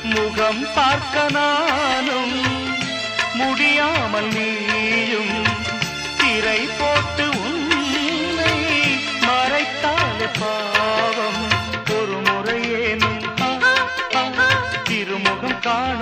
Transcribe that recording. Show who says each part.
Speaker 1: முகம் பார்க்க நானும் முடியாமல் நீயும் திரை போட்டு உன்னை மறைத்தாலே பாவம் ஒரு முறையேனும் திருமுகம் காண